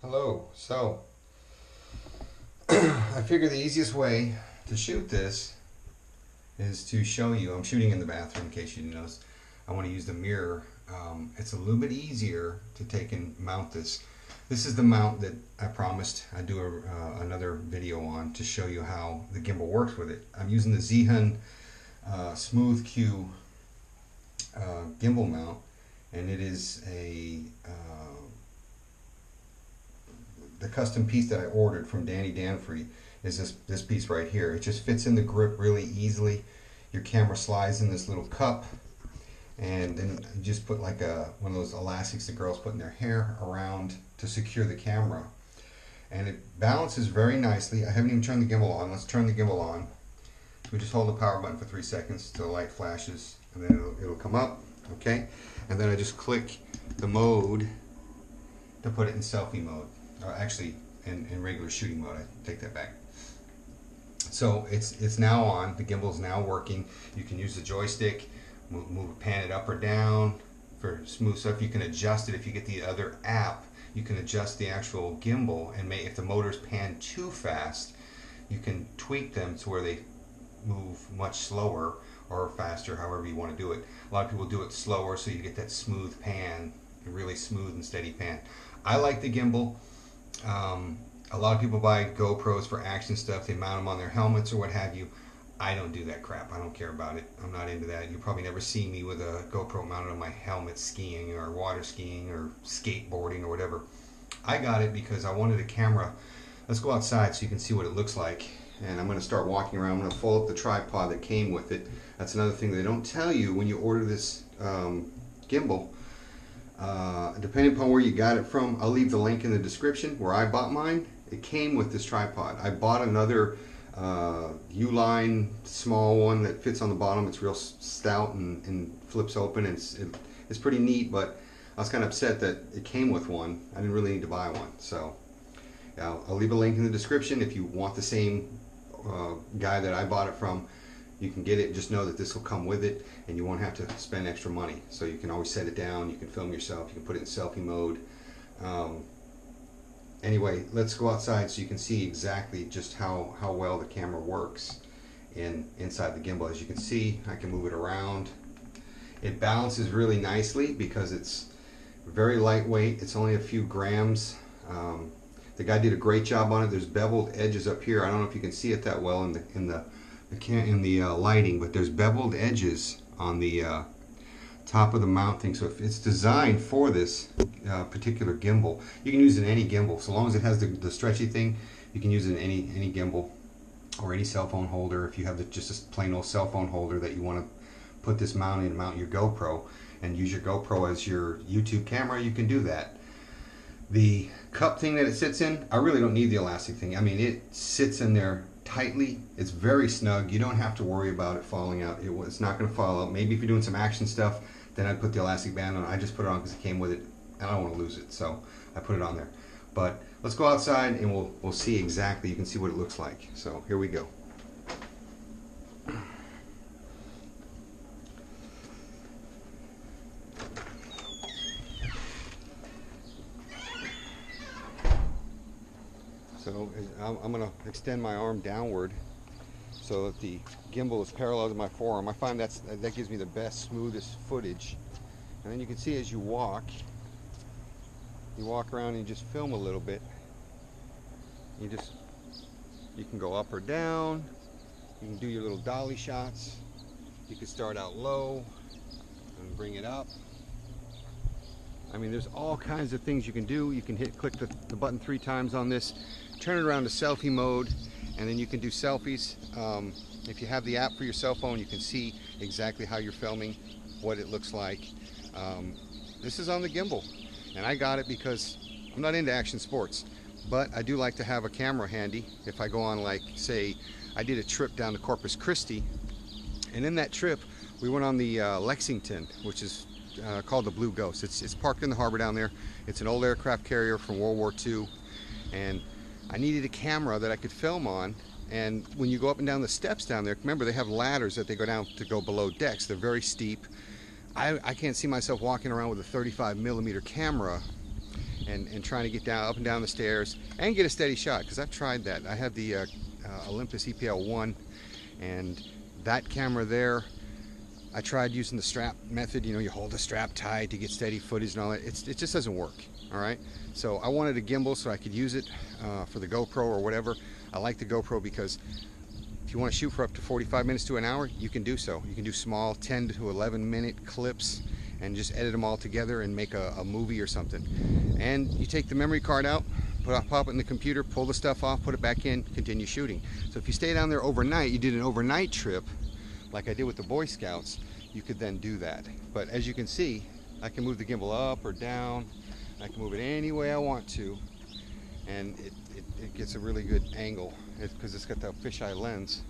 Hello. So, I figure the easiest way to shoot this is to show you. I'm shooting in the bathroom in case you didn't notice. I want to use the mirror. It's a little bit easier to take and mount this. This is the mount that I promised I'd do another video on to show you how the gimbal works with it. I'm using the Zhiyun Smooth Q Gimbal mount, and it is the custom piece that I ordered from DanyDanfree is this piece right here. It just fits in the grip really easily. Your camera slides in this little cup, and then you just put like one of those elastics that girls put in their hair around to secure the camera. And it balances very nicely. I haven't even turned the gimbal on. Let's turn the gimbal on. We just hold the power button for 3 seconds till the light flashes, and then it'll come up, okay? And then I just click the mode to put it in selfie mode. Actually, in regular shooting mode. I take that back. So it's now on. The gimbal is now working. You can use the joystick, pan it up or down for smooth stuff. You can adjust it if you get the other app. You can adjust the actual gimbal, and if the motors pan too fast, you can tweak them to where they move much slower or faster, however you want to do it. A lot of people do it slower so you get that smooth pan, a really smooth and steady pan. I like the gimbal. A lot of people buy GoPros for action stuff. They mount them on their helmets or what have you. I don't do that crap. I don't care about it. I'm not into that. You'll probably never see me with a GoPro mounted on my helmet skiing or water skiing or skateboarding or whatever. I got it because I wanted a camera. Let's go outside so you can see what it looks like. And I'm going to start walking around. I'm going to fold up the tripod that came with it. That's another thing they don't tell you when you order this gimbal. Depending upon where you got it from, I'll leave the link in the description where I bought mine. It came with this tripod. I bought another U-line small one that fits on the bottom. It's real stout and flips open. It's pretty neat, but I was kind of upset that it came with one. I didn't really need to buy one. So yeah, I'll leave a link in the description if you want the same guy that I bought it from. You can get it. Just know that this will come with it, and you won't have to spend extra money. So you can always set it down. You can film yourself. You can put it in selfie mode. Anyway, let's go outside so you can see exactly just how well the camera works inside the gimbal. As you can see, I can move it around. It balances really nicely because it's very lightweight. It's only a few grams. The guy did a great job on it. There's beveled edges up here. I don't know if you can see it that well in the lighting, but there's beveled edges on the top of the mount thing. So if it's designed for this particular gimbal, you can use it in any gimbal. So long as it has the stretchy thing, you can use it in any gimbal or any cell phone holder. If you have just a plain old cell phone holder that you want to put this mount in, mount your GoPro and use your GoPro as your YouTube camera, you can do that. The cup thing that it sits in, I really don't need the elastic thing. I mean, it sits in there tightly. It's very snug. You don't have to worry about it falling out. It's not going to fall out. Maybe if you're doing some action stuff, then I'd put the elastic band on. I just put it on because it came with it, and I don't want to lose it, so I put it on there. But let's go outside and we'll see exactly. You can see what it looks like. So here we go. So I'm going to extend my arm downward so that the gimbal is parallel to my forearm. I find that gives me the best, smoothest footage. And then you can see as you walk around and you just film a little bit. You can go up or down. You can do your little dolly shots. You can start out low and bring it up. I mean, there's all kinds of things you can do. You can click the button 3 times on this, turn it around to selfie mode, and then you can do selfies. If you have the app for your cell phone, you can see exactly how you're filming, what it looks like. This is on the gimbal, and I got it because I'm not into action sports, but I do like to have a camera handy. If I go on, like, say, I did a trip down to Corpus Christi, and in that trip, we went on the Lexington, which is called the Blue Ghost. It's parked in the harbor down there. It's an old aircraft carrier from World War II, and I needed a camera that I could film on. And when you go up and down the steps down there, remember they have ladders that they go down to go below decks. They're very steep. I can't see myself walking around with a 35mm camera and trying to get down up and down the stairs and get a steady shot, because I've tried that. I have the Olympus EPL1, and that camera there, I tried using the strap method. You know, you hold the strap tight to get steady footage and all that. It just doesn't work. All right, so I wanted a gimbal so I could use it for the GoPro or whatever. I like the GoPro because if you want to shoot for up to 45 minutes to an hour, you can do so. You can do small 10 to 11 minute clips and just edit them all together and make a movie or something. And you take the memory card out, pop it in the computer, pull the stuff off, put it back in, continue shooting. So if you stay down there overnight, you did an overnight trip like I did with the Boy Scouts, you could then do that. But as you can see, I can move the gimbal up or down. I can move it any way I want to, and it gets a really good angle because it's got that fisheye lens.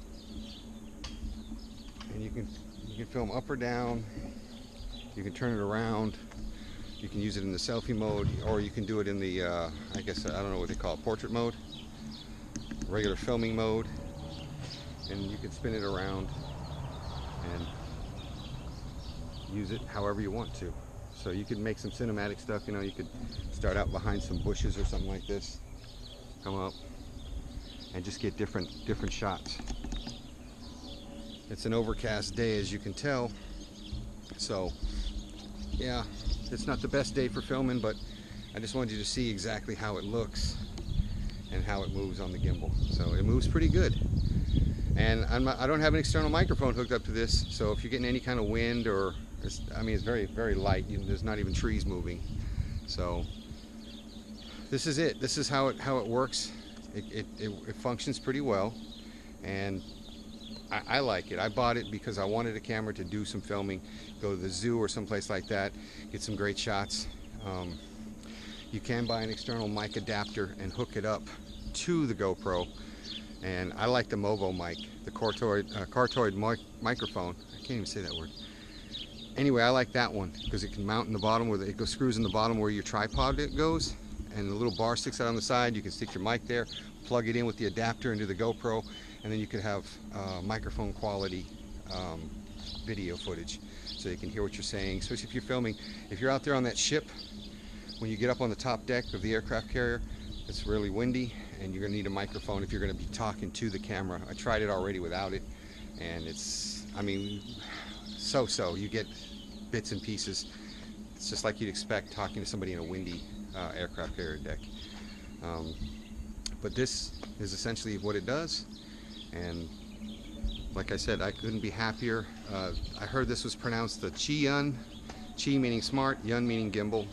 And you can film up or down. You can turn it around. You can use it in the selfie mode, or you can do it in the I guess I don't know what they call it, portrait mode, regular filming mode, and you can spin it around and use it however you want to. So you could make some cinematic stuff, you know, you could start out behind some bushes or something like this, come up and just get different shots. It's an overcast day, as you can tell, so yeah, it's not the best day for filming, but I just wanted you to see exactly how it looks and how it moves on the gimbal. So it moves pretty good. And I don't have an external microphone hooked up to this, so if you're getting any kind of wind or I mean, it's very, very light. There's not even trees moving. So this is it. This is how it works. It functions pretty well, and I like it. I bought it because I wanted a camera to do some filming, go to the zoo or someplace like that, get some great shots. You can buy an external mic adapter and hook it up to the GoPro, and I like the Movo mic, the Cartoid microphone. I can't even say that word. Anyway, I like that one because it can mount in the bottom where it screws in the bottom where your tripod goes, and the little bar sticks out on the side. You can stick your mic there, plug it in with the adapter into the GoPro, and then you could have microphone quality video footage, so you can hear what you're saying, especially if you're filming. If you're out there on that ship, when you get up on the top deck of the aircraft carrier, it's really windy, and you're going to need a microphone if you're going to be talking to the camera. I tried it already without it, and it's, I mean, so you get bits and pieces. It's just like you'd expect talking to somebody in a windy aircraft carrier deck. But this is essentially what it does, and like I said, I couldn't be happier. I heard this was pronounced the Zhiyun, Chi meaning smart, Yun meaning gimbal.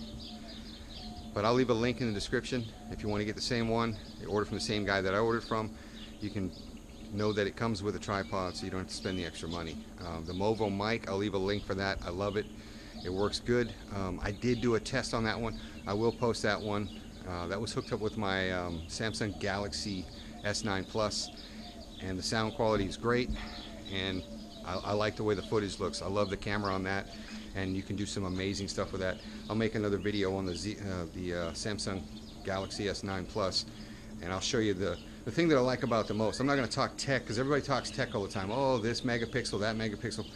But I'll leave a link in the description if you want to get the same one. You order from the same guy that I ordered from. You can know that it comes with a tripod, so you don't have to spend the extra money. The Movo mic, I'll leave a link for that. I love it. It works good. I did do a test on that one. I will post that one. That was hooked up with my Samsung Galaxy S9 Plus, and the sound quality is great, and I like the way the footage looks. I love the camera on that, and you can do some amazing stuff with that. I'll make another video on the Samsung Galaxy S9 Plus, and I'll show you the thing that I like about it the most. I'm not going to talk tech, because everybody talks tech all the time. Oh, this megapixel, that megapixel.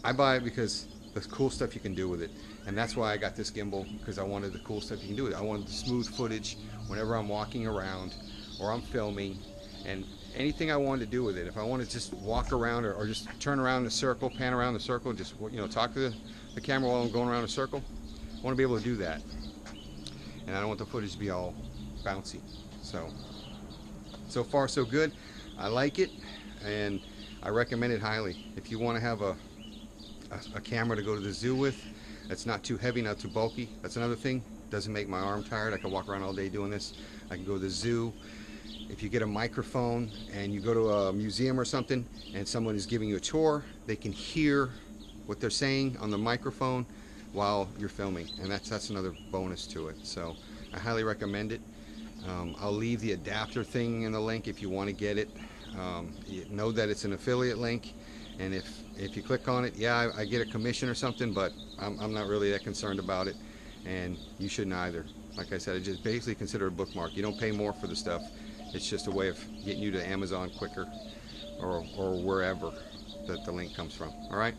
I buy it because the cool stuff you can do with it, and that's why I got this gimbal, because I wanted the cool stuff you can do with it. I wanted the smooth footage whenever I'm walking around or I'm filming, and anything I wanted to do with it. If I want to just walk around or just turn around in a circle, pan around the circle, just, you know, talk to the camera while I'm going around a circle, I want to be able to do that, and I don't want the footage to be all bouncy. So far so good. I like it, and I recommend it highly. If you want to have a camera to go to the zoo with, that's not too heavy, not too bulky. That's another thing. Doesn't make my arm tired. I can walk around all day doing this. I can go to the zoo. If you get a microphone and you go to a museum or something and someone is giving you a tour, they can hear what they're saying on the microphone while you're filming, and that's another bonus to it. So I highly recommend it. I'll leave the adapter thing in the link if you want to get it. You know that it's an affiliate link, and if you click on it, yeah, I get a commission or something, but I'm not really that concerned about it, and you shouldn't either. Like I said, I just basically consider it a bookmark. You don't pay more for the stuff. It's just a way of getting you to Amazon quicker, or wherever that the link comes from. All right,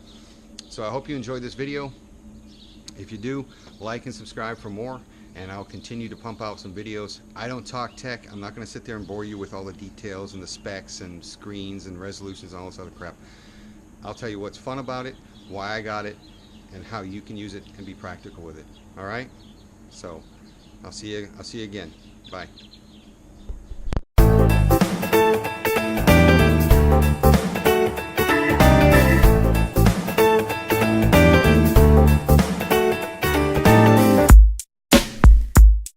so I hope you enjoyed this video. If you do, like and subscribe for more, and I'll continue to pump out some videos. I don't talk tech. I'm not going to sit there and bore you with all the details and the specs and screens and resolutions and all this other crap. I'll tell you what's fun about it, why I got it, and how you can use it and be practical with it. All right? So I'll see you again. Bye.